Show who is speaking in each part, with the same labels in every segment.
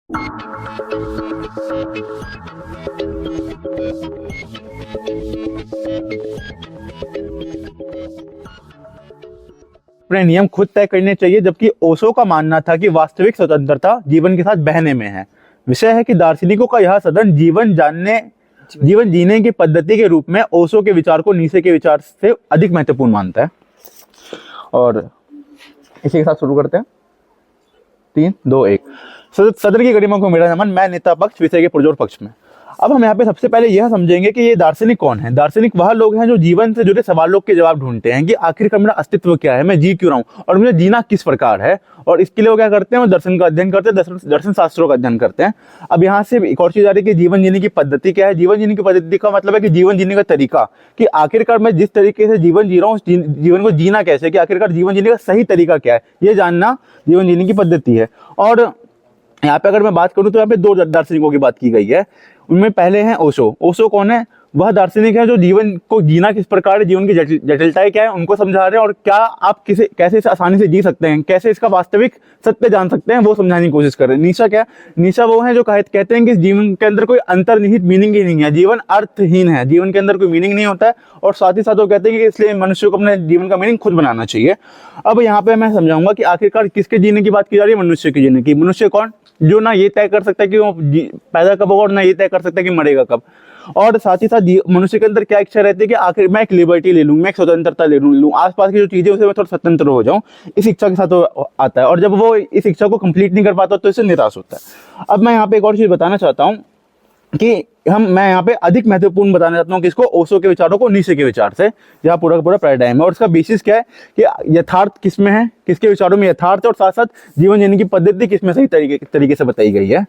Speaker 1: अपने नियम खुद तय करने चाहिए, जबकि ओशो का मानना था कि वास्तविक स्वतंत्रता जीवन के साथ बहने में है। विषय है कि दार्शनिकों का यह सदन जीवन जीने की पद्धति के रूप में ओशो के विचार को नीचे के विचार से अधिक महत्वपूर्ण मानता है। और इसी के साथ शुरू करते हैं। 3, 2, 1। सदन की गरिमा को मेरा नमन। मैं नेता पक्ष, विषय के पुरजोर पक्ष में। अब हम यहाँ पे सबसे पहले यह समझेंगे कि ये दार्शनिक कौन है। दार्शनिक वह लोग हैं जो जीवन से जुड़े सवालों के जवाब ढूंढते हैं कि आखिरकार मेरा अस्तित्व क्या है, मैं जी क्यों रहा हूँ और मुझे जीना किस प्रकार है। और इसके लिए वो क्या करते हैं, वो दर्शन का अध्ययन करते हैं, दर्शन शास्त्रों का अध्ययन करते हैं। अब यहाँ से एक और चीज आ रही है कि जीवन जीने की पद्धति क्या है। जीवन जीने की पद्धति का मतलब है कि जीवन जीने का तरीका, कि आखिरकार मैं जिस तरीके से जीवन जी रहा हूँ, जीवन को जीना कैसे, कि आखिरकार जीवन जीने का सही तरीका क्या है, ये जानना जीवन जीने की पद्धति है। और यहाँ पे अगर मैं बात करूँ तो यहाँ पे 2 दार्शनिकों की बात की गई है। उनमें पहले हैं ओशो। ओशो कौन है? वह दार्शनिक है जो जीवन को जीना किस प्रकार है, जीवन की जटिलताएं क्या है, उनको समझा रहे हैं, और क्या आप कैसे इसे आसानी से जी सकते हैं, कैसे इसका वास्तविक सत्य जान सकते हैं, वो समझाने की कोशिश कर रहे हैं। नीशा क्या है? नीशा वो है जो कहते हैं कि जीवन के अंदर कोई अंतर्निहित मीनिंग ही नहीं है, जीवन अर्थहीन है, जीवन के अंदर कोई मीनिंग नहीं होता है। और साथ ही साथ वो कहते हैं कि इसलिए मनुष्य को अपने जीवन का मीनिंग खुद बनाना चाहिए। अब यहाँ पे मैं समझाऊंगा कि आखिरकार किसके जीने की बात की जा रही है, मनुष्य के जीने की। मनुष्य कौन? जो ना ये तय कर सकता है कि वो पैदा कब होगा और ना ये तय कर सकता है कि मरेगा कब। और साथ ही साथ मनुष्य के अंदर क्या इच्छा रहती है कि आखिर मैं एक लिबर्टी ले लूं, मैं एक स्वतंत्रता ले लूं, आसपास की जो चीजें उससे मैं थोड़ा स्वतंत्र हो जाऊं, इस इच्छा के साथ वो आता है। और जब वो इस इच्छा को कंप्लीट नहीं कर पाता तो इससे निराश होता है। अब मैं यहाँ पे एक और चीज बताना चाहता हूँ कि मैं यहाँ पे अधिक महत्वपूर्ण बताना चाहता हूँ किसको, ओशो के विचारों को नीचे के विचार से, जहाँ पूरा का पूरा पैराडाइम है। और उसका बेसिस क्या है कि यथार्थ किसमें है, किसके विचारों में यथार्थ है, और साथ साथ जीवन जीने की पद्धति किसमें सही तरीके से बताई गई है।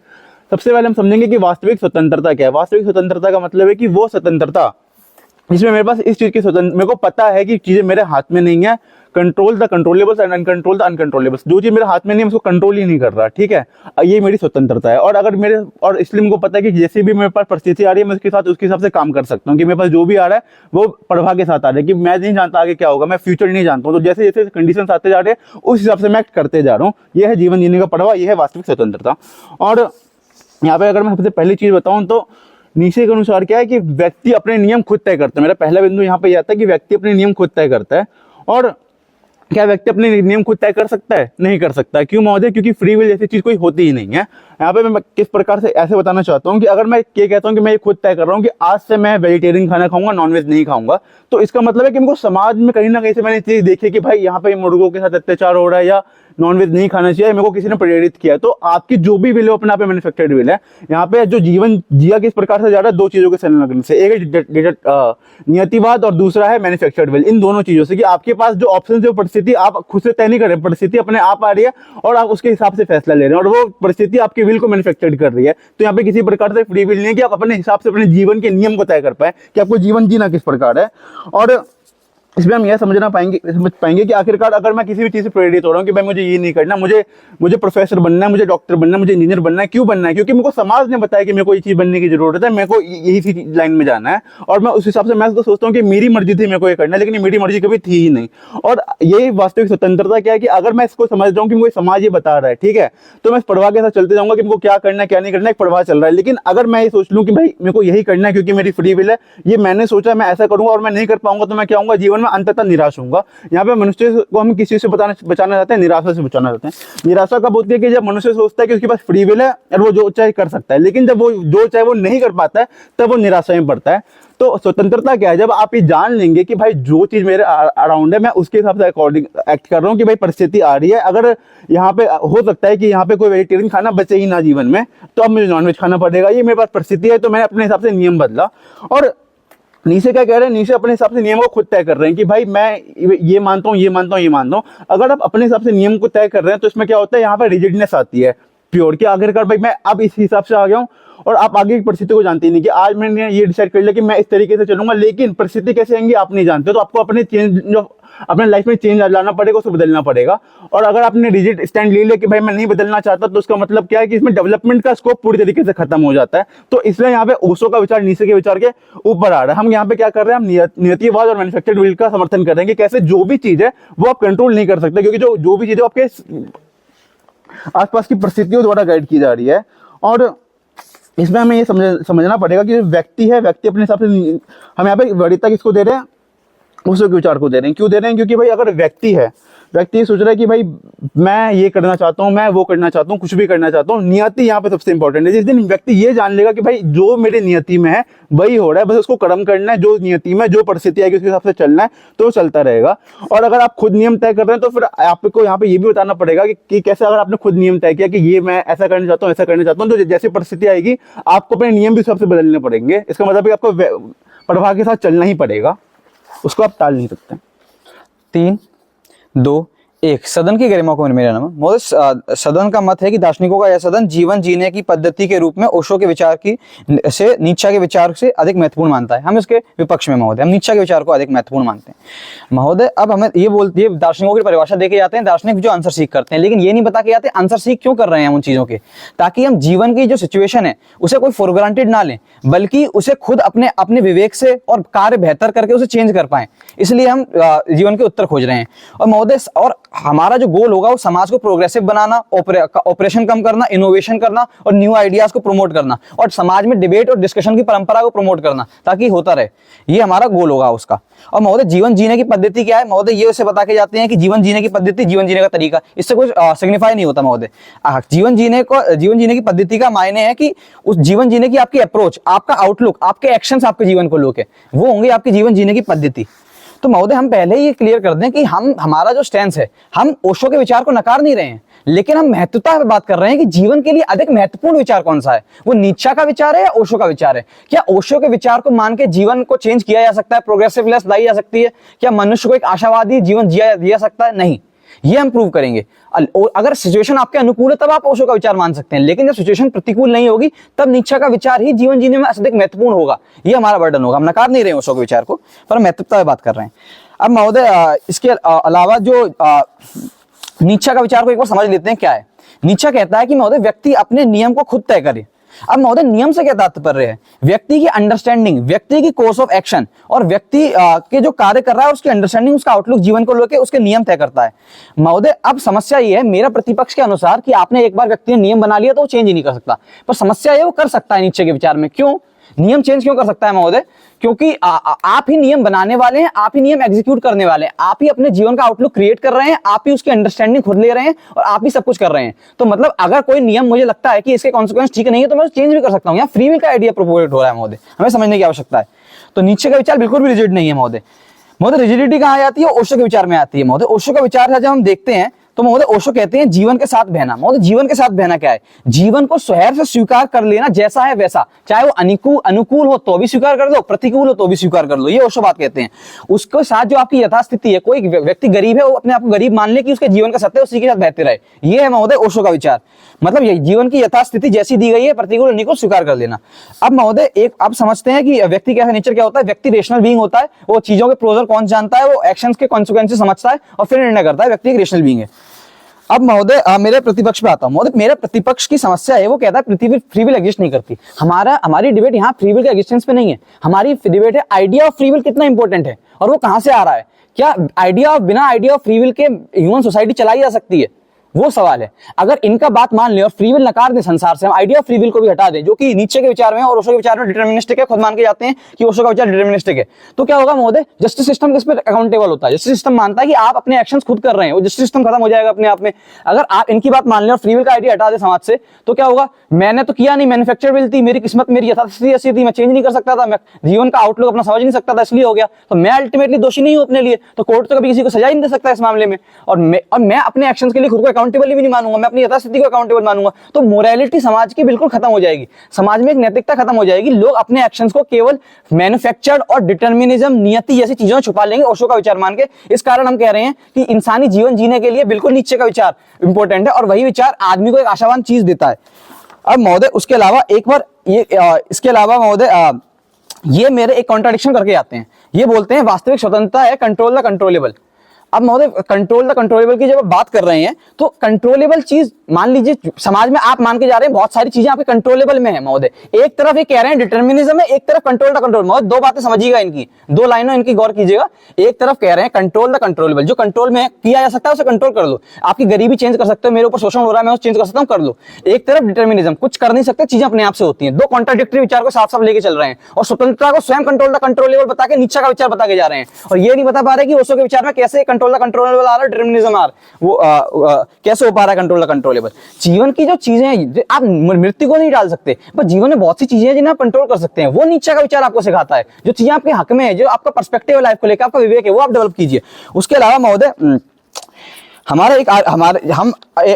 Speaker 1: सबसे पहले हम समझेंगे कि वास्तविक स्वतंत्रता क्या है। वास्तविक स्वतंत्रता का मतलब है कि वो स्वतंत्रता जिसमें मेरे पास इस चीज की मेरे को पता है कि चीजें मेरे हाथ में नहीं है। Control the controllables and uncontrol the uncontrollables. जो चीज मेरे हाथ में नहीं है उसको कंट्रोल ही नहीं कर रहा, ठीक है, ये मेरी स्वतंत्रता है। और इसलिए मुझे पता है कि जैसे भी मेरे पास परिस्थिति आ रही है मैं उसके हिसाब से काम कर सकता हूँ, कि मेरे पास जो भी आ रहा है वो प्रवाह के साथ आ रहा है, कि मैं नहीं जानता आगे क्या होगा, मैं फ्यूचर नहीं जानता हूँ। तो जैसे जैसे कंडीशन आते जा रहे हैं उस हिसाब से मैं एक्ट करते जा रहा हूँ। यह है जीवन जीने का प्रवाह, यह है वास्तविक स्वतंत्रता। और यहाँ पे अगर मैं सबसे पहली चीज बताऊं तो नीचे के अनुसार क्या है कि व्यक्ति अपने नियम खुद तय करता है। मेरा पहला बिंदु यहाँ पे आता है कि व्यक्ति अपने नियम खुद तय करता है। और क्या व्यक्ति अपने नियम खुद तय कर सकता है? नहीं कर सकता। क्यों महोदय? क्योंकि फ्री विल जैसी चीज कोई होती ही नहीं है। यहाँ पे मैं किस प्रकार से ऐसे बताना चाहता हूँ कि अगर मैं ये कहता हूँ कि मैं ये खुद तय कर रहा हूँ कि आज से मैं वेजिटेरियन खाना खाऊंगा, नॉनवेज नहीं खाऊंगा, तो इसका मतलब है कि मेरे को समाज में कहीं ना कहीं से मैंने चीज देखी कि भाई यहाँ पे मुर्गों के साथ अत्याचार हो रहा है या नॉनवेज नहीं खाना चाहिए, मेरे को किसी ने प्रेरित किया। तो आपकी जो भी विल है अपने आप में मैन्युफैक्चर्ड विल है। यहाँ पे जो जीवन जिया किस प्रकार से जा रहा है, 2 चीजों के संलग्न से, एक है नियतिवाद और दूसरा है मैन्युफैक्चर्ड विल। इन दोनों चीजों से कि आपके पास जो ऑप्शन है, परिस्थिति आप खुद से तय नहीं कर रहे, परिस्थिति अपने आप आ रही है और आप उसके हिसाब से फैसला ले रहे हैं, और वो परिस्थिति आपके विल को मैन्युफैक्चर्ड कर रही है। तो यहाँ पे किसी प्रकार से फ्री विल नहीं है कि आप अपने हिसाब से अपने जीवन के नियम को तय कर पाए कि आपको जीवन जीना किस प्रकार है। और इसमें हम यह समझ पाएंगे कि आखिरकार अगर मैं किसी भी चीज से प्रेरित हो रहा हूँ कि भाई मुझे ये नहीं करना, मुझे प्रोफेसर बनना है, मुझे डॉक्टर बनना है, मुझे इंजीनियर बनना है, क्यों बनना है? क्योंकि मेरे को समाज ने बताया कि मेरे को ये चीज बनने की जरूरत है, मेरे को यही सी लाइन में जाना है। और मैं उस हिसाब से मैं तो सोचता हूँ कि मेरी मर्जी थी मेरे को ये करना है, लेकिन मेरी मर्जी कभी थी ही नहीं। और यही वास्तविक स्वतंत्रता क्या है कि अगर मैं इसको समझ रहा हूँ कि मुझे समाज ये बता रहा है, ठीक है, तो मैं इस प्रवाह के साथ चलते जाऊंगा कि मेरे को क्या करना है क्या नहीं करना है, एक प्रवाह चल रहा है। लेकिन अगर मैं ये सोच लूँ कि भाई मेरे को यही करना है क्योंकि मेरी फ्री विल है, ये मैंने सोचा मैं ऐसा करूंगा और मैं नहीं कर पाऊंगा, तो मैं क्या होऊंगा? जीवन में अंततः निराश होऊंगा। यहाँ पे मनुष्य को हम किसी से बचाना चाहते हैं? निराशा से बचाना चाहते हैं। निराशा कब होती है? कि जब मनुष्य सोचता है कि उसके पास फ्री विल है और वो जो चाहे कर सकता है, लेकिन जब वो जो चाहे वो नहीं कर पाता है तब वो निराशा में पड़ता है। तो स्वतंत्रता क्या है? जब आप ये जान लेंगे कि भाई जो चीज मेरे अराउंड है मैं उसके हिसाब से अकॉर्डिंग एक्ट कर रहा हूँ, कि भाई परिस्थिति आ रही है, अगर यहाँ पे हो सकता है कि यहाँ पे कोई वेजिटेरियन खाना बचे ही ना जीवन में, तो अब मुझे नॉनवेज खाना पड़ेगा, ये मेरे पास परिस्थिति है, तो मैंने अपने हिसाब से नियम बदला। और नीचे क्या कह रहे हैं? नीचे अपने हिसाब से नियम को खुद तय कर रहे हैं कि भाई मैं ये मानता हूँ, ये मानता हूँ, ये मानता हूँ। अगर आप अपने हिसाब से नियम को तय कर रहे हैं तो इसमें क्या होता है? यहाँ पर रिजिडनेस आती है, प्योर, कि आखिरकार भाई मैं अब इस हिसाब से आ गया हूँ और आप आगे की परिस्थिति को जानते ही नहीं कि आज मैंने ये डिसाइड कर लिया कि मैं इस तरीके से चलूंगा, लेकिन परिस्थिति कैसे आएंगी आप नहीं जानते। तो आपको अपने लाइफ में चेंज लाना पड़ेगा, उसको बदलना पड़ेगा। और अगर आपने रिजिड स्टैंड ले लिया कि भाई मैं नहीं बदलना चाहता, तो उसका मतलब क्या है कि इसमें डेवलपमेंट का स्कोप पूरी तरीके से खत्म हो जाता है। तो इसलिए यहाँ पे ओशो का विचार नीचे के विचार के ऊपर आ रहा है। हम यहाँ पे क्या कर रहे हैं? हम नियतिवाद और मैन्युफैक्चर्ड विल का समर्थन कर रहे हैं कि कैसे जो भी चीज है वो आप कंट्रोल नहीं कर सकते, क्योंकि जो भी चीज है आपके आसपास की परिस्थितियों द्वारा गाइड की जा रही है। और इसमें हमें ये समझना पड़ेगा कि व्यक्ति है, व्यक्ति अपने हिसाब से, हम यहाँ पे वरीयता किसको दे रहे हैं, ओशो के विचार को दे रहे हैं। क्यों दे रहे हैं? क्योंकि भाई अगर व्यक्ति है, व्यक्ति ये सोच रहा है कि भाई मैं ये करना चाहता हूँ, मैं वो करना चाहता हूँ, कुछ भी करना चाहता हूँ, नियति यहाँ पे सबसे इंपॉर्टेंट है। जिस दिन व्यक्ति ये जान लेगा कि भाई जो मेरे नियति में है वही हो रहा है, बस उसको कर्म करना है, जो नियति में जो परिस्थिति आएगी उसके हिसाब से चलना है, तो चलता रहेगा। और अगर आप खुद नियम तय कर रहे हैं तो फिर आपको यहाँ पे ये भी बताना पड़ेगा कि कैसे, अगर आपने खुद नियम तय किया कि ये मैं ऐसा करना चाहता हूँ, ऐसा करना चाहता हूँ, तो जैसी परिस्थिति आएगी आपको अपने नियम भी सबसे बदलने पड़ेंगे। इसका मतलब है आपको प्रवाह के साथ चलना ही पड़ेगा, उसको आप टाल नहीं सकते।
Speaker 2: 3, 2, 1 सदन की गरिमा को मेरा नाम महोदय। सदन का मत है कि दार्शनिकों का यह सदन जीवन जीने की पद्धति के रूप में ओशो के विचार की से नीचा के विचार से अधिक महत्वपूर्ण मानता है। हम इसके विपक्ष में महोदय, हम नीचा के विचार को अधिक महत्वपूर्ण मानते हैं महोदय। अब हमें ये बोलती है, दार्शनिकों की परिभाषा देके जाते हैं दार्शनिक जो आंसर सीख करते हैं, लेकिन ये नहीं बता के जाते आंसर सीख क्यों कर रहे हैं उन चीजों के, ताकि हम जीवन की जो सिचुएशन है उसे कोई फॉर ग्रांटेड ना लें, बल्कि उसे खुद अपने अपने विवेक से और कार्य बेहतर करके उसे चेंज कर पाए। इसलिए हम जीवन के उत्तर खोज रहे हैं। और महोदय, और हमारा जो गोल होगा वो समाज को प्रोग्रेसिव बनाना, ऑपरेशन कम करना, इनोवेशन करना और न्यू आइडियाज को प्रमोट करना, और समाज में डिबेट और डिस्कशन की परंपरा को प्रमोट करना, ताकि होता रहे। ये हमारा गोल होगा उसका। और महोदय, जीवन जीने की पद्धति क्या है महोदय? ये उसे बता के जाते हैं कि जीवन जीने की पद्धति, जीवन जीने का तरीका, इससे कुछ सिग्निफाई नहीं होता महोदय। जीवन जीने की पद्धति का मायने है कि उस जीवन जीने की आपकी अप्रोच, आपका आउटलुक, आपके एक्शंस आपके जीवन को लेके वो होंगे आपकी जीवन जीने की पद्धति। तो महोदय, हम पहले ही ये क्लियर कर दें कि हमारा जो स्टैंस है, हम ओशो के विचार को नकार नहीं रहे हैं, लेकिन हम महत्वता पे बात कर रहे हैं कि जीवन के लिए अधिक महत्वपूर्ण विचार कौन सा है, वो नीचा का विचार है या ओशो का विचार है। क्या ओशो के विचार को मान के जीवन को चेंज किया जा सकता है, प्रोग्रेसिवनेस लाई जा सकती है? क्या मनुष्य को एक आशावादी जीवन जिया सकता है? नहीं, ये हम प्रूव करेंगे। अगर सिचुएशन आपके अनुकूल है तब आप ओशो का विचार मान सकते हैं, लेकिन जब सिचुएशन प्रतिकूल नहीं होगी तब नीचा का विचार ही जीवन जीने में अधिक महत्वपूर्ण होगा। ये हमारा बर्डन होगा। हम नकार नहीं रहे हैं ओशो के विचार को, पर महत्वता में बात कर रहे हैं। अब महोदय, इसके अलावा जो नीचा का विचार को एक बार समझ लेते हैं क्या है। नीचा कहता है कि महोदय, व्यक्ति अपने नियम को खुद तय करे। अब महोदय, नियम से क्या तात्पर्य है? व्यक्ति की अंडरस्टैंडिंग, व्यक्ति की कोर्स ऑफ एक्शन, और व्यक्ति के जो कार्य कर रहा है उसकी अंडरस्टैंडिंग, उसका आउटलुक जीवन को लेकर उसके नियम तय करता है महोदय। अब समस्या ये है मेरा प्रतिपक्ष के अनुसार कि आपने एक बार व्यक्ति ने नियम बना लिया तो वो चेंज ही नहीं कर सकता, पर समस्या ये वो कर सकता है नीचे के विचार में। क्यों नियम चेंज क्यों कर सकता है महोदय? क्योंकि आप ही नियम बनाने वाले हैं, आप ही नियम एग्जीक्यूट करने वाले हैं, आप ही अपने जीवन का आउटलुक क्रिएट कर रहे हैं, आप ही उसकी अंडरस्टैंडिंग खुद ले रहे हैं और आप ही सब कुछ कर रहे हैं। तो मतलब अगर कोई नियम मुझे लगता है कि इसके कॉन्सिक्वेंस ठीक नहीं है तो मैं चेंज भी कर सकता हूँ। यहाँ फ्री विल का आइडिया प्रोपोज हो रहा है महोदय, हमें समझने की आवश्यकता है। तो नीचे का विचार बिल्कुल भी रिजिड नहीं है महोदय। रिजिडिटी कहाँ आती है? ओशो के विचार में आती है महोदय। ओशो का विचार है जब हम देखते हैं तो महोदय ओशो कहते हैं जीवन के साथ बहना। महोदय, जीवन के साथ बहना क्या है? जीवन को स्वैर से स्वीकार कर लेना, जैसा है वैसा, चाहे वो अनुकूल हो तो भी स्वीकार कर लो, प्रतिकूल हो तो भी स्वीकार कर लो। ये ओशो बात कहते हैं। उसके साथ जो आपकी यथास्थिति है, कोई व्यक्ति गरीब है वो अपने आप को गरीब मान ले कि उसके जीवन का सत्य उसी के साथ बहते रहे। ये है महोदय ओशो का विचार। मतलब ये जीवन की यथास्थिति जैसी दी गई है, प्रतिकूल अनुकूल स्वीकार कर लेना। अब महोदय, एक आप समझते हैं कि व्यक्ति कैसा नेचर क्या होता है? व्यक्ति रेशनल बीइंग होता है, वो चीजों के प्रोज और कॉन्स जानता है, वो एक्शंस के कॉन्सिक्वेंसेस समझता है और फिर निर्णय करता है। व्यक्ति एक रेशनल बीइंग है। अब महोदय, मेरे प्रतिपक्ष पे आता हूं। महोदय, मेरे प्रतिपक्ष की समस्या है, वो कहता है पृथ्वी फ्री विल एग्जिस्ट नहीं करती। हमारी डिबेट यहाँ फ्री विल के एग्जिस्टेंस पे नहीं है, हमारी डिबेट है आइडिया ऑफ फ्री विल कितना इंपॉर्टेंट है और वो कहां से आ रहा है। क्या बिना आइडिया ऑफ फ्री विल के ह्यूमन सोसाइटी चलाई जा सकती है? वो सवाल है। अगर इनका बात मान ले और फ्री विल नकार दे संसार से, हम आइडिया ऑफ फ्री विल को भी हटा दें, जो कि नीचे के विचार में और ओशो के विचार में डिटरमिनिस्टिक है, खुद मान के जाते हैं कि ओशो का विचार डिटरमिनिस्टिक है, तो क्या होगा महोदय? जस्टिस सिस्टम किस पे अकाउंटेबल होता है? जस्टिस सिस्टम मानता है कि आप अपने एक्शंस खुद कर रहे हैं, वो जस्टिस सिस्टम खत्म हो जाएगा अपने आप में। अगर आप इनकी बात मान लें और फ्री विल का आइडिया हटा दे समाज से, तो क्या होगा? मैंने तो किया नहीं, मैन्युफैक्चर विल थी, मेरी किस्मत मेरी यथास्थिति ऐसी थी, मैं चेंज नहीं कर सकता था, मैं जीवन का आउटलुक अपना समझ नहीं सकता था, इसलिए हो गया। तो मैं अल्टीमेटली दोषी नहीं हूं अपने लिए, तो कोर्ट तो कभी किसी को सजा ही नहीं दे सकता इस मामले में। और मैं अपने एक्शंस के लिए खुद को अकाउंटेबल भी नहीं मानूंगा, मैं अपनी यथास्थिति को अकाउंटेबल मानूंगा। तो मोरालिटी समाज की बिल्कुल खत्म हो जाएगी, समाज में एक नैतिकता खत्म हो जाएगी। लोग अपने एक्शंस को केवल मैन्युफैक्चर्ड और डिटरमिनिज्म, नियति जैसी चीजों छुपा लेंगे ओशो का विचार मान के। इस कारण हम कह रहे हैं कि इंसानी जीवन जीने के लिए बिल्कुल नीचे का विचार इंपॉर्टेंट है और वही विचार आदमी को एक आशावान चीज देता है। अब महोदय, उसके अलावा एक बार इसके अलावा महोदय, ये मेरे एक कॉन्ट्राडिक्शन करके आते हैं। ये बोलते हैं वास्तविक स्वतंत्रता है कंट्रोल द कंट्रोलेबल। अब महोदय कंट्रोल द कंट्रोलेबल की जब आप बात कर रहे हैं तो कंट्रोलेबल चीज मान लीजिए समाज में आप मान के जा रहे हैं बहुत सारी चीजें आपके कंट्रोलेबल में है महोदय। एक तरफ ये कह रहे हैं डिटर्मिनिज्म है, एक तरफ कंट्रोल द कंट्रोल। महोदय दो बातें समझिएगा, इनकी दो लाइनों इनकी गौर कीजिएगा। एक तरफ कह रहे हैं कंट्रोल द कंट्रोलेबल, जो कंट्रोल में किया जा सकता है उसे कंट्रोल कर लो। आपकी गरीबी चेंज कर सकते हो, मेरे ऊपर शोषण हो रहा है मैं उसे चेंज कर सकता हूं, कर लो। एक तरफ डिटर्मिनिज्म, कुछ कर नहीं सकते, चीजें अपने आप से होती हैं। दो कॉन्ट्राडिक्टरी विचार को साफ साफ लेके चल रहे हैं और स्वतंत्रता को स्वयं कंट्रोल द कंट्रोलेबल बता के नीचे का विचार बता के जा रहे हैं और ये नहीं बता पा रहे कि ओशो के विचार में कैसे कंट्रोल द कंट्रोलेबल आ रहा है, डिटर्मिनिज्म आ रहा है, वो कैसे हो पा रहा है कंट्रोल द कंट्रोलेबल। जीवन की जो चीजें हैं आप मृत्यु को नहीं डाल सकते, पर जीवन में बहुत सी चीजें हैं जिन्हें आप कंट्रोल कर सकते हैं। वो नीचे का विचार आपको सिखाता है, जो चीजें आपके हक में है, जो आपका पर्सपेक्टिव है लाइफ को लेकर, आपका विवेक है, वो आप डेवलप कीजिए। उसके अलावा महोदय हमारा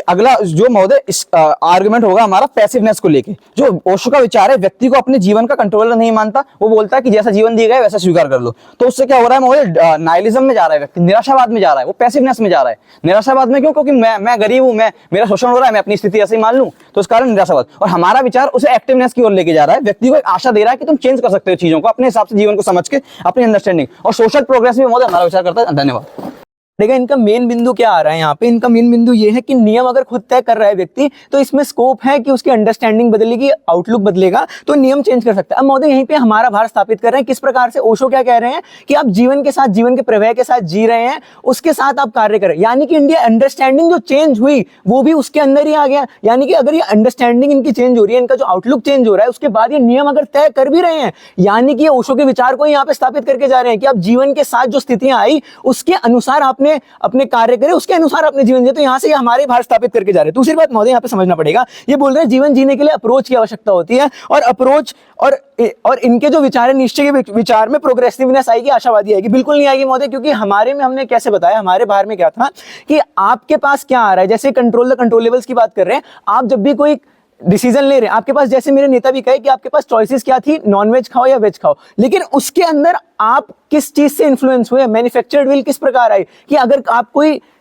Speaker 2: अगला जो महोदय इस आर्गुमेंट होगा हमारा पैसिवनेस को लेके। जो ओशो का विचार है, व्यक्ति को अपने जीवन का कंट्रोलर नहीं मानता, वो बोलता है कि जैसा जीवन दिया गया है वैसा स्वीकार कर लो। तो उससे क्या हो रहा है महोदय, नाइलिज्म में जा रहा है व्यक्ति, निराशावाद में जा रहा है, वो पैसिवनेस में जा रहा है। निराशावाद में क्यों? क्योंकि मैं गरीब हूं, मेरा शोषण हो रहा है, मैं अपनी स्थिति ऐसे ही मान लूं, तो इस कारण निराशावाद। और हमारा विचार उसे एक्टिवनेस की ओर लेके जा रहा है, व्यक्ति को एक आशा दे रहा है कि तुम चेंज कर सकते हो चीजों को अपने हिसाब से, जीवन को समझ के, अपनी अंडरस्टैंडिंग और सोशल प्रोग्रेस में महोदय हमारा विचार करता है। धन्यवाद।
Speaker 3: देखा इनका मेन बिंदु क्या आ रहा है यहाँ पे, इनका मेन बिंदु ये है कि नियम अगर खुद तय कर रहा है व्यक्ति तो इसमें स्कोप है कि उसकी अंडरस्टैंडिंग बदलेगी, आउटलुक बदलेगा तो नियम चेंज कर सकता है। अब महोदय यहीं पे हमारा भार स्थापित कर रहे हैं किस प्रकार से ओशो क्या कह रहे हैं कि आप जीवन के साथ, जीवन के प्रवाह के साथ जी रहे हैं, उसके साथ आप कार्य करें। यानी कि इंडिया अंडरस्टैंडिंग जो चेंज हुई वो भी उसके अंदर ही आ गया। यानी कि अगर ये अंडरस्टैंडिंग इनकी चेंज हो रही है, इनका जो आउटलुक चेंज हो रहा है, उसके बाद ये नियम अगर तय कर भी रहे हैं, यानी कि ओशो के विचार को यहाँ पे स्थापित करके जा रहे हैं कि आप जीवन के साथ जो स्थितियां आई उसके अनुसार आपने अपने कार्य करें, उसके अनुसार अपने जीवन जिए। तो यहां से ये हमारे भार स्थापित करके जा रहे हैं। दूसरी बात महोदय यहां पे समझना पड़ेगा, ये बोल रहे हैं जीवन जीने के लिए अप्रोच की आवश्यकता होती है और अप्रोच और इनके जो विचार है, निश्चय के विचार में प्रोग्रेसिवनेस आएगी, आशावादी आएगी। बिल्कुल नहीं आएगी महोदय, क्योंकि हमारे में हमने कैसे बताया, हमारे भार में क्या था कि आपके पास क्या आ रहा है। जैसे कंट्रोल द कंट्रोलेबल्स की बात कर रहे हैं, आप जब भी कोई डिसीजन ले रहे हैं, आपके पास, जैसे मेरे नेता भी कहे कि आपके पास चॉइसेस क्या थी, नॉनवेज खाओ या वेज खाओ, लेकिन उसके अंदर आप किस चीज से इन्फ्लुएंस हुए, मैन्युफैक्चर्ड विल किस प्रकार आई कि अगर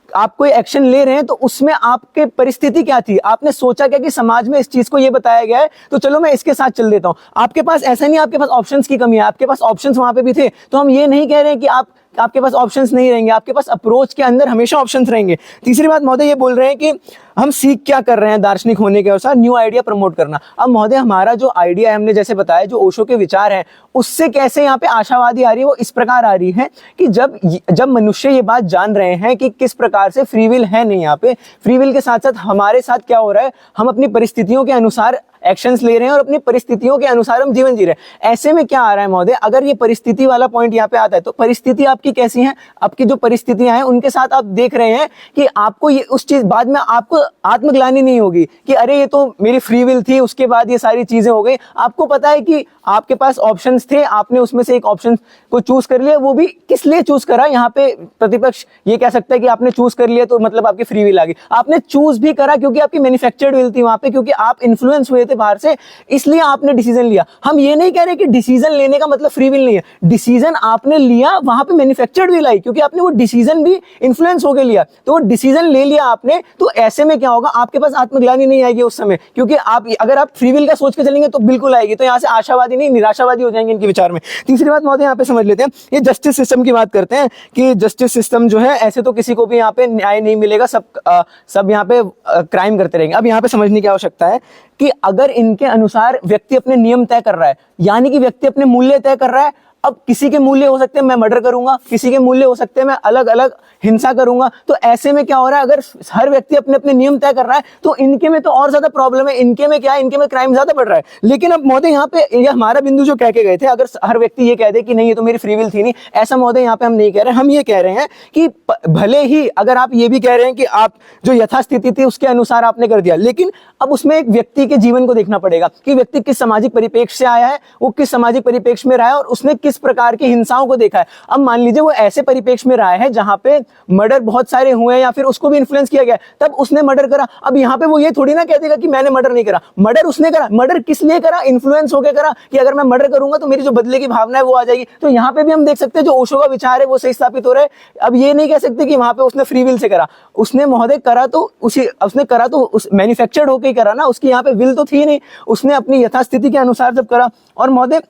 Speaker 3: आप कोई एक्शन ले रहे हैं तो उसमें आपके परिस्थिति क्या थी, आपने सोचा क्या कि समाज में इस चीज को ये बताया गया है तो चलो मैं इसके साथ चल देता हूं। आपके पास ऐसा नहीं, आपके पास ऑप्शंस की कमी है, आपके पास ऑप्शंस वहां पे भी थे। तो हम ये नहीं कह रहे हैं कि आपके पास ऑप्शंस नहीं रहेंगे, आपके पास अप्रोच के अंदर हमेशा ऑप्शंस रहेंगे। तीसरी बात महोदय ये बोल रहे हैं कि हम सीख क्या कर रहे हैं दार्शनिक होने के अनुसार, न्यू आइडिया प्रमोट करना। अब महोदय हमारा जो आइडिया है, हमने जैसे बताया, जो ओशो के विचार हैं उससे कैसे यहाँ पे आशावादी आ रही है, वो इस प्रकार आ रही है कि जब मनुष्य ये बात जान रहे हैं कि किस प्रकार से फ्री विल है नहीं, यहाँ पे फ्री विल के साथ साथ हमारे साथ क्या हो रहा है, हम अपनी परिस्थितियों के अनुसार एक्शंस ले रहे हैं और अपनी परिस्थितियों के अनुसार हम जीवन जी रहे हैं। ऐसे में क्या आ रहा है महोदय, अगर ये परिस्थिति वाला पॉइंट यहाँ पे आता है तो परिस्थिति आपकी कैसी है, आपकी जो परिस्थितियां हैं उनके साथ आप देख रहे हैं कि आपको ये उस चीज, बाद में आपको आत्मग्लानि नहीं होगी कि अरे ये तो मेरी फ्री विल थी, उसके बाद ये सारी चीजें हो गई। आपको पता है कि आपके पास ऑप्शंस थे, आपने उसमें से एक ऑप्शन को चूज कर लिया। वो भी किस लिए चूज करा, यहाँ पे प्रतिपक्ष ये कह सकता है कि आपने चूज कर लिया तो मतलब आपकी फ्री विल आ गई। आपने चूज भी करा क्योंकि आपकी मैन्युफैक्चर्ड विल थी वहां पे, क्योंकि आप इन्फ्लुएंस हुए थे बाहर से, इसलिए आपने डिसीजन लिया। हम ये नहीं कह रहे कि डिसीजन लेने का मतलब फ्री विल नहीं है, डिसीजन आपने लिया, वहां पे मैन्युफैक्चर्ड विल आई क्योंकि आपने वो डिसीजन भी इन्फ्लुएंस होकर लिया। तो वो डिसीजन ले लिया आपने, तो ऐसे में क्या होगा, आपके पास आत्मग्लानि नहीं आएगी उस समय, क्योंकि अगर आप फ्री विल का सोच के चलेंगे तो बिल्कुल आएगी। तो यहाँ से आशावादी नहीं, निराशावादी हो जाएंगे इनके विचार में। तीसरी बात महोदय यहाँ पे समझ लेते हैं, ये जस्टिस सिस्टम की बात करते हैं कि जस्टिस सिस्टम जो है, ऐसे तो किसी को भी यहाँ पे न्याय नहीं मिलेगा, सब यहाँ पे क्राइम करते रहेंगे। अब यहाँ पे समझने की आवश्यकता है कि अगर इनके अनुसार व्यक्ति अपने नियम तय कर रहा है, यानी कि व्यक्ति अपने मूल्य तय कर रहा है। अब किसी के मूल्य हो सकते हैं मैं मर्डर करूंगा, किसी के मूल्य हो सकते हैं मैं अलग अलग हिंसा करूंगा। तो ऐसे में क्या हो रहा है, अगर हर व्यक्ति अपने अपने नियम तय कर रहा है तो इनके में तो और ज्यादा प्रॉब्लम है, इनके में क्या है, इनके में क्राइम ज्यादा बढ़ रहा है। लेकिन अब महोदय यहाँ पे ये हमारा बिंदु जो कह के गए थे, अगर हर व्यक्ति ये कह दे कि नहीं ये तो मेरी फ्री विल थी नहीं, ऐसा महोदय यहाँ पे हम नहीं कह रहे। हम ये कह रहे हैं कि भले ही अगर आप ये भी कह रहे हैं कि आप जो यथास्थिति थी उसके अनुसार आपने कर दिया, लेकिन अब उसमें एक व्यक्ति के जीवन को देखना पड़ेगा कि व्यक्ति किस सामाजिक परिप्रेक्ष्य से आया है, वो किस सामाजिक परिप्रेक्ष्य में रहा है और उसने किस प्रकार की हिंसाओं को देखा है। अब मान लीजिए वो ऐसे परिप्रेक्ष्य में रहा है जहां पे मर्डर बहुत सारे हुए हैं या फिर उसको भी इन्फ्लुएंस किया गया, तब उसने मर्डर करा। अब यहाँ पे वो ये थोड़ी ना कह देगा कि मैंने मर्डर नहीं करा, मर्डर उसने करा। मर्डर किस लिए करा, इन्फ्लुएंस होकर करा कि अगर मैं मर्डर करूंगा तो मेरी जो बदले की भावना है वो आ जाएगी। तो यहाँ पे भी हम देख सकते हैं जो ओशो का विचार है वो सही स्थापित हो रहा है। अब ये नहीं कह सकते कि वहां पे उसने फ्री विल से करा, उसने महोदय करा तो उसने करा तो उस मैन्युफैक्चर्ड होकर ही करा ना, उसकी यहाँ पे विल तो थी नहीं, उसने अपनी यथास्थिति के अनुसार जब करा। और महोदय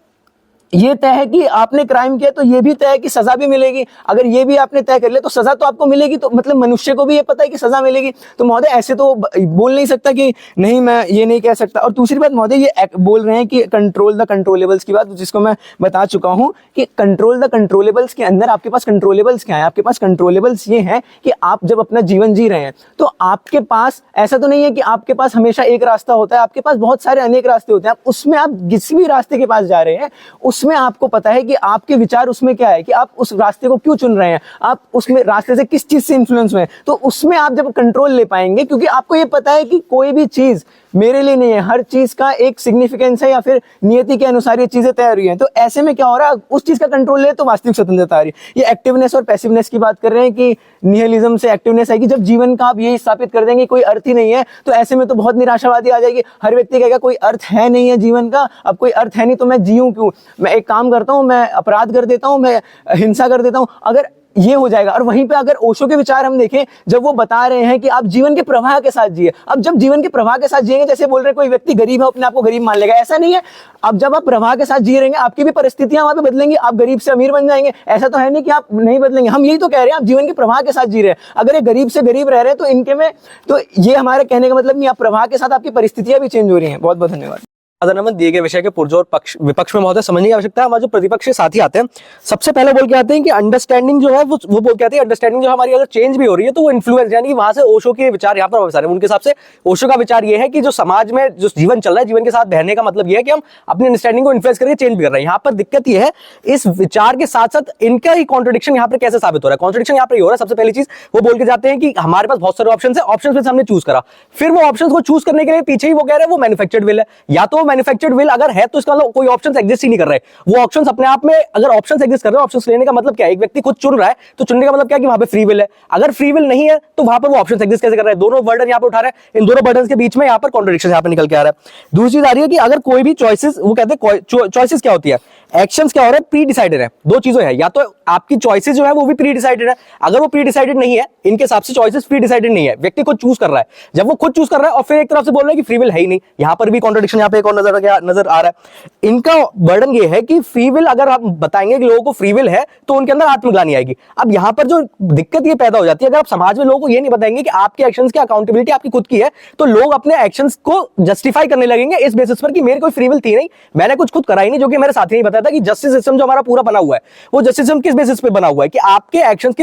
Speaker 3: ये तय है कि आपने क्राइम किया तो ये भी तय है कि सजा भी मिलेगी। अगर ये भी आपने तय कर लिया तो सजा तो आपको मिलेगी, तो मतलब मनुष्य को भी ये पता है कि सजा मिलेगी। तो महोदय ऐसे तो बोल नहीं सकता कि नहीं, मैं ये नहीं कह सकता। और दूसरी बात महोदय, ये बोल रहे हैं कि कंट्रोल द कंट्रोलेबल्स की बात, जिसको मैं बता चुका हूं कि कंट्रोल द कंट्रोलेबल्स के अंदर आपके पास कंट्रोलेबल्स क्या है? आपके पास कंट्रोलेबल्स ये हैं कि आप जब अपना जीवन जी रहे हैं तो आपके पास ऐसा तो नहीं है कि आपके पास हमेशा एक रास्ता होता है, आपके पास बहुत सारे अनेक रास्ते होते हैं। उसमें आप किसी भी रास्ते के पास जा रहे हैं, उसमें आपको पता है कि आपके विचार उसमें क्या है, कि आप उस रास्ते को क्यों चुन रहे हैं, आप उसमें रास्ते से किस चीज से इन्फ्लुएंस हुए हैं। तो उसमें आप जब कंट्रोल ले पाएंगे, क्योंकि आपको ये पता है कि कोई भी चीज मेरे लिए नहीं है, हर चीज का एक सिग्निफिकेंस है या फिर नियति के अनुसार ये चीजें तय हो रही हैं। तो ऐसे में क्या हो रहा है, उस चीज का कंट्रोल ले तो वास्तविक स्वतंत्रता आ रही है। ये एक्टिवनेस और पैसिवनेस की बात कर रहे हैं कि निहिलिज्म से एक्टिवनेस आएगी जब जीवन का आप यही स्थापित कर देंगे कोई अर्थ ही नहीं है, तो ऐसे में तो बहुत निराशावादी आ जाएगी। हर व्यक्ति कहेगा कोई अर्थ है नहीं है जीवन का, अब कोई अर्थ है नहीं तो मैं जीऊं क्यों, मैं एक काम करता हूं, मैं अपराध कर देता हूं, मैं हिंसा कर देता हूं, अगर ये हो जाएगा। और वहीं पे अगर ओशो के विचार हम देखें, जब वो बता रहे हैं कि आप जीवन के प्रवाह के साथ जिए, अब जब जीवन के प्रवाह के साथ जिएंगे, जैसे बोल रहे हैं कोई व्यक्ति गरीब है अपने आप को गरीब मान लेगा, ऐसा नहीं है। अब जब आप प्रवाह के साथ जी रहेंगे, आपकी भी परिस्थितियां वहां पे बदलेंगी, आप गरीब से अमीर बन जाएंगे, ऐसा तो है नहीं कि आप नहीं बदलेंगे। हम यही तो कह रहे हैं, आप जीवन के प्रवाह के साथ जी रहे हैं। अगर ये गरीब से गरीब रह रहे हैं तो इनके में तो ये हमारे कहने का मतलब नहीं, आप प्रवाह के साथ आपकी परिस्थितियां भी चेंज हो रही हैं। बहुत बहुत धन्यवाद।
Speaker 4: साधारण दिए गए विषय के पुरजोर और पक्ष विपक्ष में महोदय समझने की आवश्यकता है। हमारे जो प्रतिपक्ष के साथी आते हैं, सबसे पहले बोल के आते हैं कि अंडरस्टैंडिंग जो है वो बोल के आते हैं अंडरस्टैंडिंग जो हमारी अगर चेंज भी हो रही है तो वो इन्फ्लुएंस, यानी कि वहां से ओशो के विचार यहाँ पर वापस आ रहे हैं। उनके हिसाब से ओशो का विचार ये है कि जो समाज में जो जीवन चल रहा है, जीवन के साथ बहने का मतलब ये है कि हम अपनी अंडरस्टैंडिंग को इन्फ्लुएंस करके चेंज भी कर रहे हैं। यहाँ पर दिक्कत ये है, इस विचार के साथ साथ इनका ही कॉन्ट्रडिक्शन यहाँ पर कैसे साबित हो रहा है। कॉन्ट्रडिक्शन यहाँ पर ये हो रहा है, सबसे पहली चीज वो बोल के जाते हैं कि हमारे पास बहुत सारे ऑप्शन है, ऑप्शन में से हमने चूज करा, फिर वो ऑप्शन को चूज करने के लिए पीछे ही वो कह रहे हैं वो मैन्युफैक्चर्ड विल है। या तो मैन्युफैक्चर्ड विल अगर है तो इसका मतलब कोई ऑप्शंस एग्जिस्ट ही नहीं कर रहे। वो ऑप्शंस अपने आप में, अगर ऑप्शंस एग्जिस्ट कर रहे हैं, ऑप्शंस लेने का मतलब क्या है, एक व्यक्ति खुद चुन रहा है तो चुनने का मतलब क्या है कि वहां पे फ्री विल है। अगर फ्री विल नहीं है तो वहां पर वो ऑप्शंस एग्जिस्ट कैसे कर रहे हैं। दोनों वर्डन यहां पर उठा रहे हैं, इन दोनों वर्डन्स के बीच में यहां पर कॉन्ट्रडिक्शन यहां पर निकल के आ रहा है। दूसरी चीज आ रही है कि अगर कोई भी चॉइसेस, वो कहते हैं चॉइसेस क्या होती है, एक्शंस क्या हो रहा है, प्री डिसाइडेड है। दो चीजें हैं, या तो आपकी चॉइसेस जो है वो भी प्री डिसाइडेड है, अगर वो प्री डिसाइडेड नहीं है, इनके हिसाब से चॉइसेस प्री डिसाइडेड नहीं है, व्यक्ति खुद चूज कर रहा है। जब वो खुद चूज कर रहा है और फिर एक तरफ से बोल रहा है कि फ्री विल है ही नहीं, यहां पर भी कॉन्ट्रडिक्शन यहां पे एक और नजर आ रहा है। इनका बर्डन ये है कि फ्री विल, अगर आप बताएंगे कि लोगों को फ्री विल है तो उनके अंदर आत्मग्लानि आएगी। अब यहां पर जो दिक्कत ये पैदा हो जाती है, अगर आप समाज में लोगों को ये नहीं बताएंगे कि आपके एक्शंस की अकाउंटेबिलिटी आपकी खुद की है, तो लोग अपने एक्शंस को जस्टिफाई करने लगेंगे इस बेसिस पर कि मेरी कोई फ्री विल थी नहीं, मैंने कुछ खुद करा ही नहीं। जो कि मेरे साथी ने बताया था कि जस्टिस सिस्टम जो हमारा पूरा बना हुआ है, वो जस्टिस सिस्टम किस बेसिस पे बना हुआ है कि आपके एक्शंस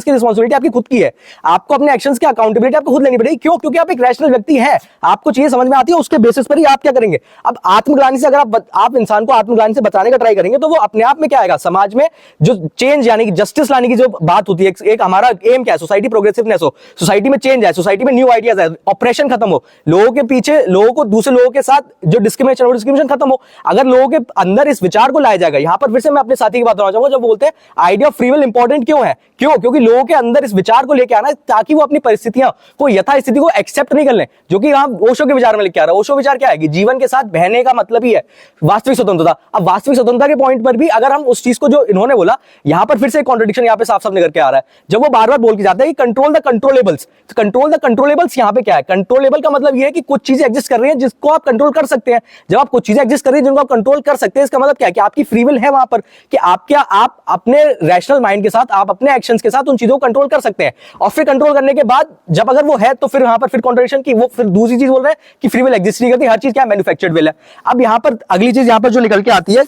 Speaker 4: की रिस्पांसिबिलिटी आपकी खुद की है, आपको अपने एक्शंस की अकाउंटेबिलिटी आपको खुद लेनी पड़ेगी। क्यों? क्योंकि आप एक रैशनल व्यक्ति हैं, आपको चीजें समझ में आती है, उसके बेसिस पर ही आप क्या करेंगे। अब आत्मग्लानि से अगर आप इंसान को आत्मग्लानि से बचाने का ट्राई करेंगे तो वो अपने आप में क्या आएगा, समाज में जो चेंज यानी कि जस्टिस लाने की जो बात होती है, एक हमारा एम क्या है, सोसाइटी प्रोग्रेसिवनेस हो, सोसाइटी में चेंज आए, सोसाइटी में न्यू आइडियाज आए, ऑपरेशन खत्म हो, लोगों के पीछे, लोगों को दूसरे लोगों के साथ जो डिस्क्रिमिनेशन खत्म हो, अगर लोगों के अंदर इस विचार को लाया जाएगा। यहां पर फिर से मैं अपने साथी की बात करना चाहूंगा, जब बोलते हैं idea of free will important क्यों है, क्योंकि लोगों के अंदर इस विचार को लेकर आना है ताकि वो अपनी परिस्थितियां को, यथास्थिति को एक्सेप्ट नहीं कर लें, जो कि हम ओशो के विचार में लेके आ रहा है। ओशो विचार क्या है कि जीवन के साथ बहने का मतलब ही है वास्तविक स्वतंत्रता। अब वास्तविक स्वतंत्रता के पॉइंट पर भी अगर हम उस चीज को जो इन्होंने बोला, यहां पर फिर से कॉन्ट्रडिक्शन यहां पे साफ साफ निकल के आ रहा है। जब वो बार बार बोल के जाते हैं कि control the controllables, control the controllables यहां पे क्या है, कंट्रोलेबल का मतलब ये है कि कुछ चीजें एग्जिस्ट कर रही हैं जिसको आप कंट्रोल कर सकते हैं। जब आप कुछ चीजें एग्जिस्ट कर रही हैं जिनको आप कंट्रोल कर सकते हैं, इसका मतलब क्या है कि आपकी फ्री विल है वहां पर, कि आप अपने रैशनल माइंड के साथ, आप अपने एक्शंस के साथ उन चीजों को कंट्रोल कर सकते हैं। और फिर कंट्रोल करने के बाद जब अगर वो है तो फिर वहां पर फिर कॉन्ट्रडिक्शन की, वो फिर दूसरी चीज बोल रहे हैं कि फ्री विल एग्जिस्ट नहीं करती, हर चीज क्या मैन्युफैक्चर्ड विल है। अब यहां पर अगली चीज यहां पर जो निकल के आती है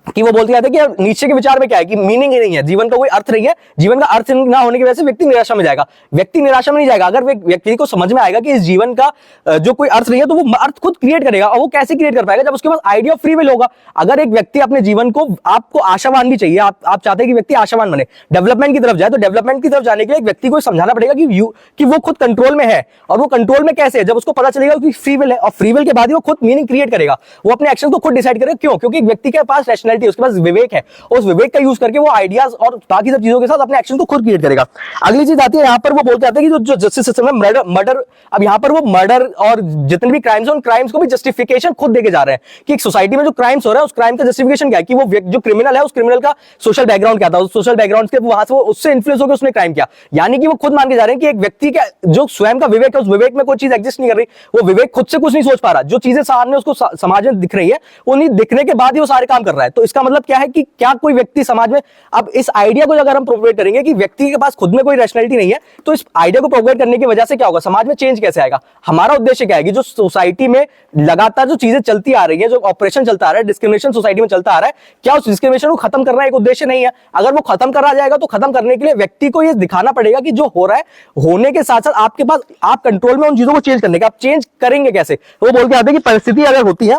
Speaker 4: कि वो बोलते हैं कि नीचे के विचार में क्या है कि मीनिंग ही नहीं है, जीवन का कोई अर्थ नहीं है, जीवन का अर्थ ना होने की वजह से व्यक्ति निराशा में जाएगा। व्यक्ति निराशा में नहीं जाएगा, अगर व्यक्ति को समझ में आएगा कि इस जीवन का जो कोई अर्थ नहीं है, तो वो अर्थ खुद क्रिएट करेगा। और वो कैसे क्रिएट कर पाएगा, जब उसके पास आइडिया ऑफ फ्री विल होगा। अगर एक व्यक्ति अपने जीवन को, आपको आशावान भी चाहिए, आप चाहते हैं कि व्यक्ति आशावान बने, डेवलपमेंट की तरफ जाए, तो डेवलपमेंट की तरफ जाने के लिए एक व्यक्ति को समझाना पड़ेगा कि वो खुद कंट्रोल में है। और वो कंट्रोल में कैसे है, जब उसको पता चलेगा कि फ्री विल है, और फ्री विल के बाद ही वो खुद मीनिंग क्रिएट करेगा, वो अपने एक्शन को खुद डिसाइड करेगा। क्यों? क्योंकि एक व्यक्ति के पास रैशनैलिटी रैशनैलिटी है, उसके पास विवेक है, उस विवेक का यूज करके वो आइडियाज और बाकी सब चीजों के साथ अपने एक्शन को खुद क्रिएट करेगा। अगली चीज आती है यहाँ पर, वो बोल के आते हैं कि जो जस्टिस सिस्टम में मर्डर, अब यहाँ पर वो मर्डर और जितने भी क्राइम्स हैं उन क्राइम्स को भी जस्टिफिकेशन खुद देके जा रहे हैं कि एक सोसाइटी में जो क्राइम्स हो रहा है उस क्राइम का जस्टिफिकेशन क्या है, कि वो जो क्रिमिनल है उस क्रिमिनल का सोशल बैकग्राउंड क्या था, उस सोशल बैकग्राउंड के वहां से वो उससे इन्फ्लुएंस होकर उसने क्राइम किया। यानी कि वो खुद मान के जा रहे हैं कि एक व्यक्ति का जो स्वयं का विवेक है उस विवेक में कोई चीज एग्जिस्ट नहीं कर रही, वो विवेक खुद से कुछ नहीं सोच पा रहा, जो चीजें सामने उसको समाज में दिख रही है उन्हीं दिखने के बाद ही वो सारे काम कर रहा है। तो इसका मतलब क्या है कि क्या कोई व्यक्ति समाज में, अब इस आइडिया को अगर हम प्रोपोगेट करेंगे कि व्यक्ति के पास खुद में कोई रैशनैलिटी नहीं है, तो इस आइडिया को प्रोपोगेट करने की वजह से क्या होगा, समाज में चेंज कैसे आएगा। हमारा उद्देश्य क्या है कि जो सोसाइटी में लगातार जो चीजें चलती आ रही है, जो ऑपरेशन चलता आ रहा है, डिस्क्रिमिनेशन सोसाइटी में चलता आ रहा है, क्या उस डिस्क्रिमिनेशन को खत्म करना एक उद्देश्य नहीं है। अगर वो खत्म करा जाएगा तो खत्म करने के लिए व्यक्ति को ये दिखाना पड़ेगा कि जो हो रहा है होने के साथ साथ आपके पास, आप कंट्रोल में उन चीजों को चेंज करने का, आप चेंज करेंगे कैसे। वो बोल के आते हैं कि परिस्थिति अगर होती है,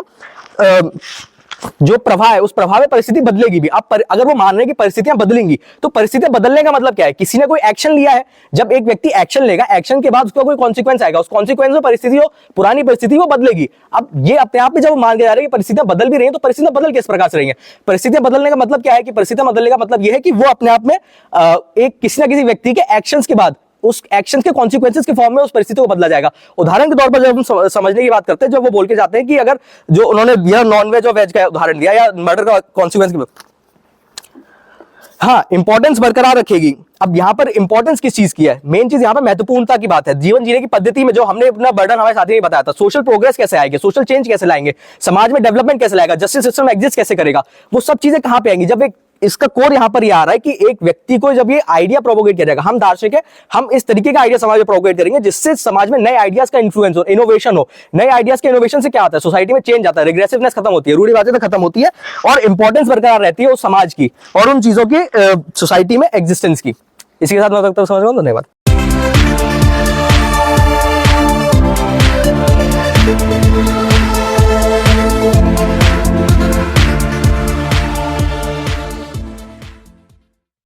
Speaker 4: जो प्रभाव है उस प्रभाव में परिस्थिति बदलेगी भी। अब अगर वो मान रहे हैं कि परिस्थितियां बदलेंगी, तो परिस्थितियां बदलने का मतलब क्या है, किसी ने कोई एक्शन लिया है, जब एक व्यक्ति एक्शन लेगा, एक्शन के बाद उसका कोई कॉन्सिक्वेंस आएगा, उस कॉन्सिक्वेंस में परिस्थिति हो, पुरानी परिस्थिति वो बदलेगी। अब ये अपने आप में जब मान के जा रहे हैं कि परिस्थितियां बदल भी रही हैं, तो परिस्थितियां बदल किस प्रकार से रही हैं। परिस्थितियां बदलने का मतलब क्या है कि परिस्थितियां बदलने का मतलब यह है कि वो अपने आप में एक किसी ना किसी व्यक्ति के एक्शंस के बाद उस एक्शन के कॉन्सिक्वेंसेस के फॉर्म में उस परिस्थिति को बदला जाएगा। उदाहरण के तौर पर जब हम समझने की बात करते हैं, जब वो बोल के जाते हैं कि अगर जो उन्होंने दिया नॉन वेज और वेज का उदाहरण दिया या मर्डर का कॉन्सिक्वेंस की, हाँ, इंपॉर्टेंस बरकरार रखेगी। अब यहाँ पर इंपॉर्टेंस किस चीज की है, मेन चीज यहाँ पर महत्वपूर्णता की बात है। जीवन जीने की पद्धति में जो हमने अपना बर्डन हमारे साथी ने बताया था, सोशल प्रोग्रेस कैसे आएगी, सोशल चेंज कैसे लाएंगे, समाज में डेवलपमेंट कैसे लाएगा, जस्टिस सिस्टम एग्जिस्ट कैसे करेगा, वो सब चीजें कहां पे आएंगी। जब एक इसका कोर यहां पर ये आ रहा है कि एक व्यक्ति को जब ये आइडिया प्रोपोगेट किया जाएगा, हम दार्शनिक है, हम इस तरीके का आइडिया समाज में प्रोपोगेट करेंगे जिससे समाज में नए आइडियाज का इन्फ्लुएंस हो, इनोवेशन हो। नए आइडियाज के इनोवेशन से क्या आता है, सोसाइटी में चेंज आता है, रिग्रेसिवनेस खत्म होती है, रूढ़िवादिता खत्म होती है और इंपॉर्टेंस बरकरार रहती है उस समाज की और उन चीजों की सोसाइटी में एग्जिस्टेंस की। इसी के साथ मैं समझ रहा हूं। धन्यवाद।